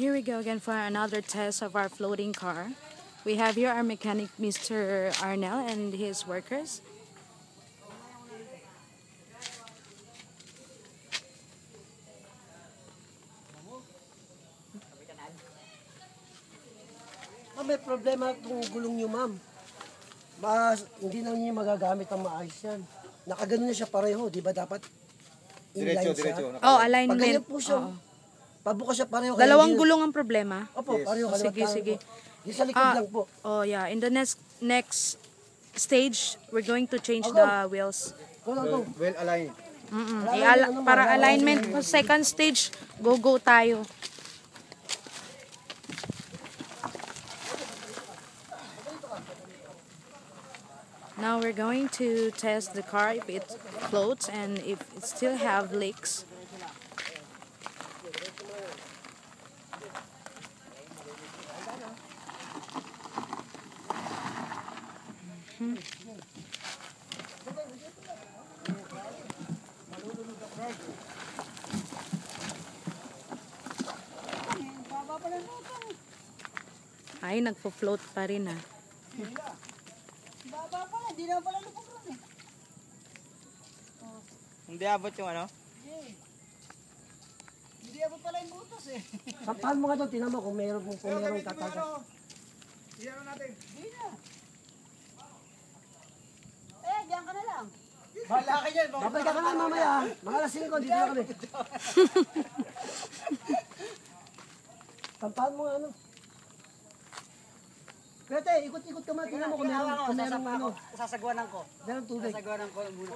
Here we go again for another test of our floating car. We have here our mechanic, Mr. Arnel, and his workers. May problema itong gulong nyo, ma'am. Hindi na niyo magagamit ang maayos yan. Nakaganon na siya pareho, di ba dapat inline siya? Oh, alignment. Pag ganyan po siya, pabuka siya pareho. Dalawang gulong ang problema? Opo, pareho. Sige. Di sa likod lang po. Oh, yeah. In the next stage, we're going to change the wheels. Go. Well aligned. Para alignment, second stage, go tayo. Now we're going to test the car if it floats and if it still have leaks. Ay, nagpo-float pa rin ah. Baba pala, hindi na pala lupok ron eh. Hindi abot yung ano? Hindi abot pala yung butas eh. Sampahan mo nga doon, tinan mo kung meron tataga. Iyan natin. Hindi na. Diyan ka na lang. Bahala ka yan. Babalik ka na mamaya. Mga alas 5, dito na kami. Sampahan mo nga ano. Pero te, ikot-ikot ka man, tinan mo kung meron ano. Sasagwanan ko. Meron tubig. Sasagwanan ko muna.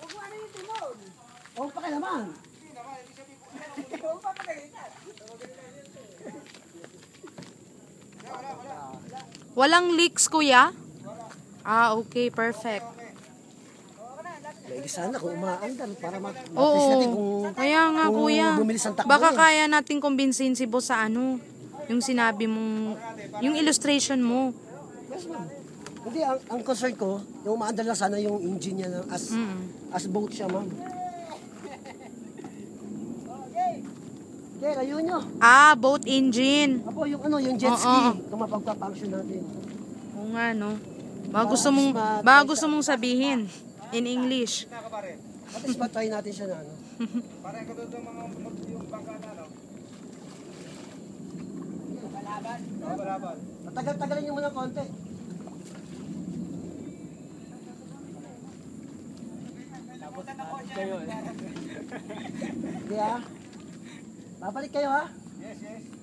Huwag mo ano yung timon. Huwag pa kayo naman. Huwag pa pagalitan. Walang leaks, kuya? Ah, okay, perfect. May sana kung umaandar para mag-test natin Oo, kaya nga kung kuya. bumilis ang takbo Baka niya. kaya natin kumbinsin si boss sa ano, yung sinabi mong, yung illustration mo. Yes, ma'am. Hindi, ang concern ko, yung umaandar lang sana yung engine niya na as boat siya, ma'am. Okay, layo nyo. Ah, boat engine. Apo, yung ano, yung jet ski, kung mapagpa-function natin. Oo nga, no. Baka gusto mong sabihin in English. At least matry natin siya na, ano. Parang katulad mga yung bangka na, no? Balaban. Tagal-tagalin nyo muna konti. Kayo eh. Hindi ha? Babalik kayo ha? Yes.